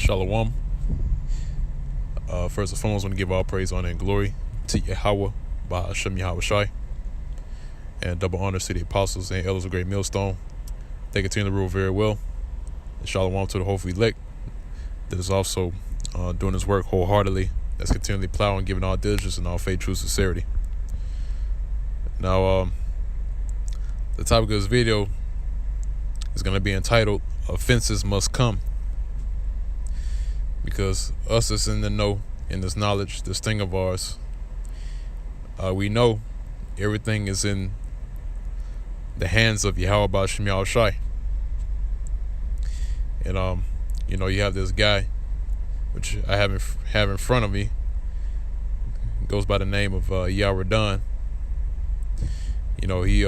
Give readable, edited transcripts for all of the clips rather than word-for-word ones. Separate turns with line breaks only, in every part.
Shalom. First and foremost, I want to give all praise, honor, and glory to Yahweh, by Hashem Yahweh Shai, and double honors to the apostles and elders of Great Millstone. They continue to rule very well. And shalom to the hopeful elect that is also doing this work wholeheartedly, that's continually plowing, giving all diligence and all faith, true sincerity. Now, the topic of this video is going to be entitled, Offenses Must Come. Because us that's in the know, in this knowledge, this thing of ours, we know everything is in the hands of Yahweh B'Shem Yahweh Shai. And you have this guy, which I have in front of me, goes by the name of Yaradon. He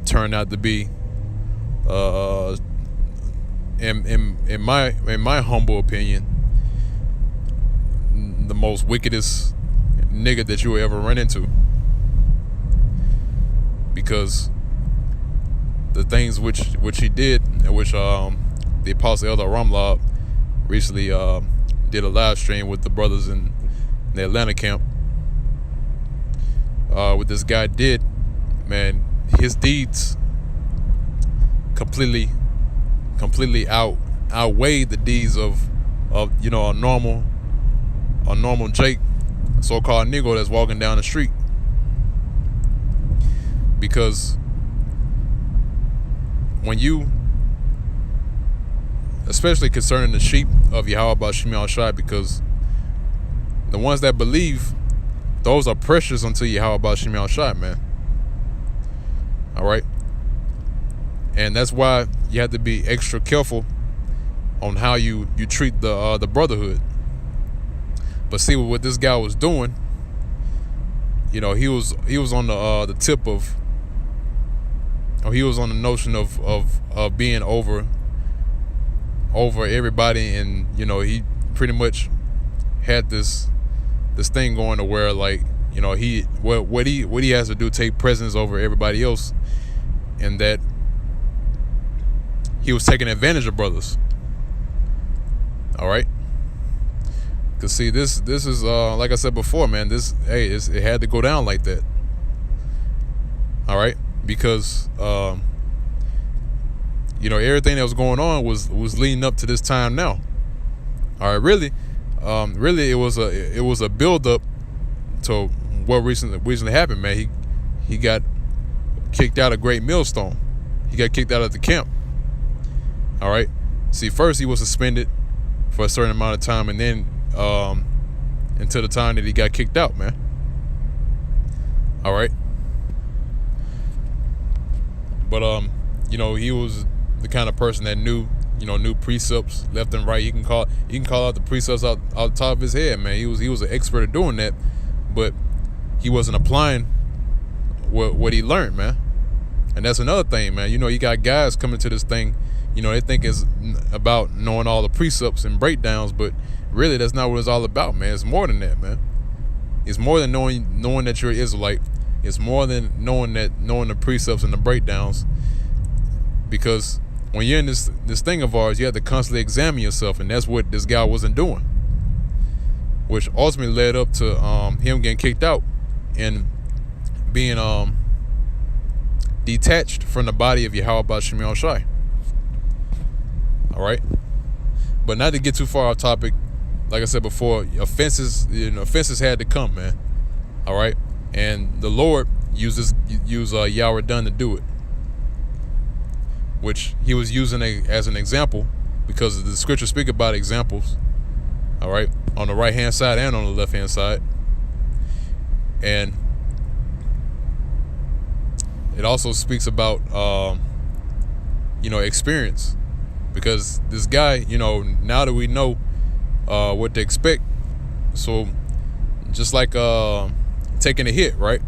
turned out to be in my humble opinion, the most wickedest nigga that you will ever run into. Because the things which he did, and which the Apostle Elder Ramlab recently did a live stream with the brothers in the Atlanta camp. What this guy did, man, his deeds completely outweighed the deeds of a normal Jake, so-called Negro that's walking down the street. Because when you, especially concerning the sheep of Yahweh B'Shem Yahweh Shai, because the ones that believe, those are precious unto Yahweh B'Shem Yahweh Shai, man. All right. And that's why you have to be extra careful on how you treat the brotherhood. But see what this guy was doing. He was on the tip of, or he was on the notion of being over everybody, and he pretty much had this thing going to where, like, what he has to do, take precedence over everybody else, and that he was taking advantage of brothers. All right. Cause see, this is like I said before, man. It had to go down like that. All right, because everything that was going on was leading up to this time now. All right, really, it was a build up to what recently happened, man. He got kicked out of Great Millstone. He got kicked out of the camp. All right. See, first he was suspended for a certain amount of time, and then until the time that he got kicked out, man. All right. But he was the kind of person that knew precepts left and right. You can call out the precepts out the top of his head, man. He was an expert at doing that, but he wasn't applying what he learned, man. And that's another thing, man. You got guys coming to this thing. They think it's about knowing all the precepts and breakdowns, but really that's not what it's all about, man. It's more than that, man. It's more than knowing that you're an Israelite. It's more than knowing the precepts and the breakdowns. Because when you're in this thing of ours, you have to constantly examine yourself, and that's what this guy wasn't doing. Which ultimately led up to him getting kicked out and being detached from the body of Yahweh B'Shem Yahweh Shai. All right, but not to get too far off topic. Like I said before, offenses had to come, man. All right, and the Lord used Yaradon to do it, which he was using as an example, because the scriptures speak about examples. All right, on the right hand side and on the left hand side, and it also speaks about experience. Because this guy, now that we know what to expect, so just like taking a hit, right?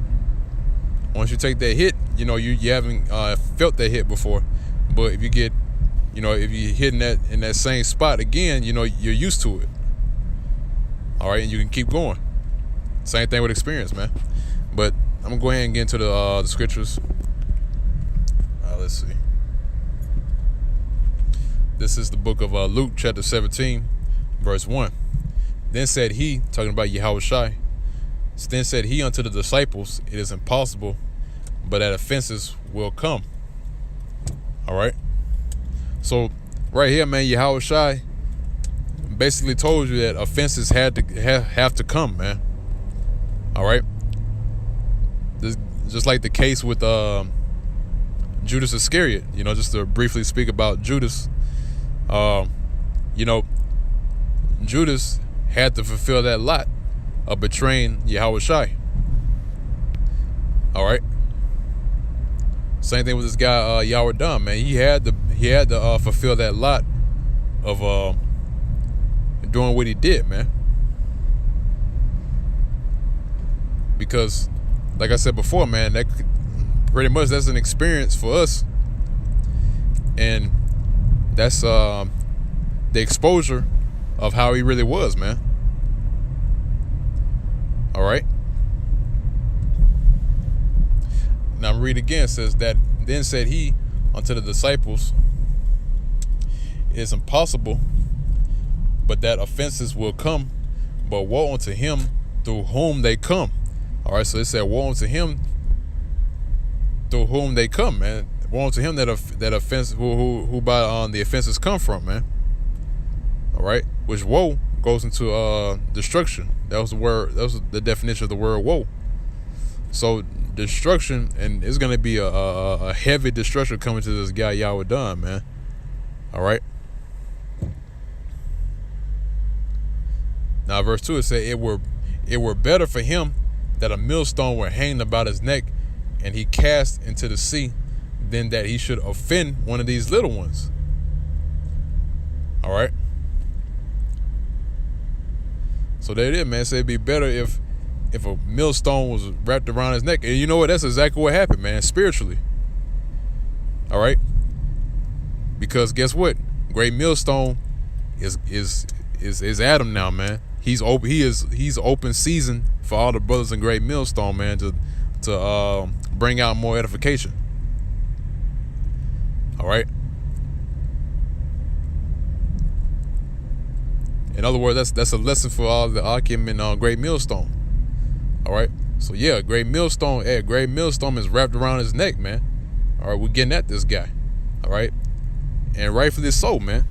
Once you take that hit, you haven't felt that hit before, but if you get, if you hit in that same spot again, you're used to it. All right, and you can keep going. Same thing with experience, man. But I'm gonna go ahead and get into the scriptures. Let's see. This is the book of Luke chapter 17, verse 1. Then said he, talking about Yahweh Shai, then said he unto the disciples, it is impossible, but that offenses will come. All right. So right here, man, Yahweh Shai basically told you that offenses have to come, man. All right. This, just like the case with Judas Iscariot, just to briefly speak about Judas, Judas had to fulfill that lot of betraying Yahweh Shai. All right. Same thing with this guy Yahweh Dunn, man. He had to fulfill that lot of doing what he did, man. Because, like I said before, man, that pretty much that's an experience for us, and that's the exposure of how he really was, man. All right. Now I'm reading again. It says that then said he unto the disciples, it is impossible, but that offenses will come, but woe unto him through whom they come. All right. So it said woe unto him through whom they come, man. Woe unto him that offense who by the offenses come from, man. All right. Which woe goes into destruction. That was the word. That was the definition of the word woe. So destruction, and it's gonna be a heavy destruction coming to this guy Yahweh Dunn, man. All right. Now verse 2, it said it were better for him that a millstone were hanged about his neck and he cast into the sea than that he should offend one of these little ones. All right. So there it is, man. So it'd be better if a millstone was wrapped around his neck. And you know what? That's exactly what happened, man, spiritually. All right. Because guess what? Great millstone is Adam now, man. He's open season for all the brothers in Great Millstone, man, to bring out more edification. All right. In other words, that's a lesson for all the Akim and Great Millstone. All right. So yeah, Great Millstone is wrapped around his neck, man. All right, we're getting at this guy. All right. And rightfully so, man.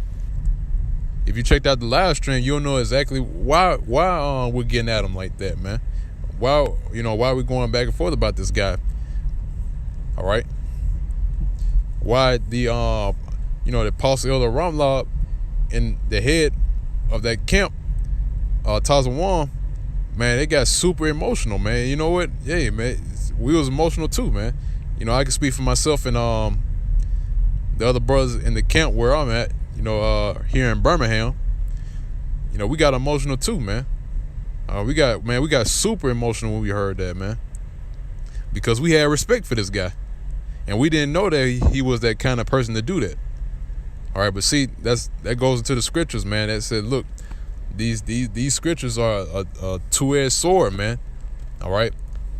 If you checked out the live stream, you'll know exactly why we're getting at him like that, man. Why we're going back and forth about this guy. All right. Why the Apostle Elder Ramlab and the head of that camp, Tazawan, man, they got super emotional, man. You know what? Yeah, man, we was emotional too, man. I can speak for myself and the other brothers in the camp where I'm at, here in Birmingham. We got emotional too, man. We got super emotional when we heard that, man. Because we had respect for this guy. And we didn't know that he was that kind of person to do that. All right, but see, that goes into the scriptures, man. That said, look, these scriptures are a two-edged sword, man. All right,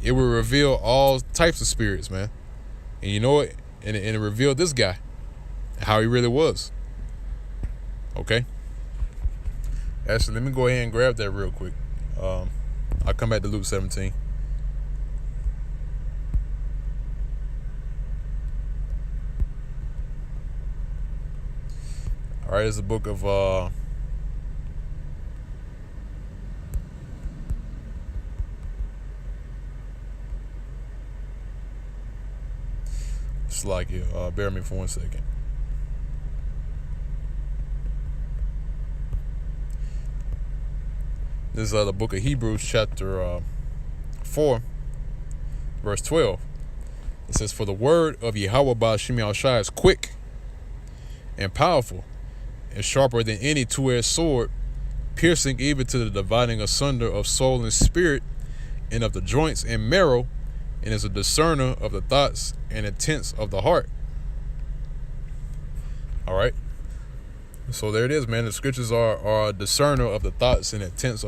it will reveal all types of spirits, man. And you know what? And it revealed this guy, how he really was. Okay. Actually, let me go ahead and grab that real quick. I'll come back to Luke 17. All right, it's the book of bear with me for 1 second. This is the book of Hebrews chapter 4, verse 12. It says, for the word of Yahweh Ba'Shem Yahushua is quick and powerful and sharper than any two-edged sword, piercing even to the dividing asunder of soul and spirit and of the joints and marrow, and is a discerner of the thoughts and intents of the heart. All right. So there it is, man. The scriptures are a discerner of the thoughts and intents of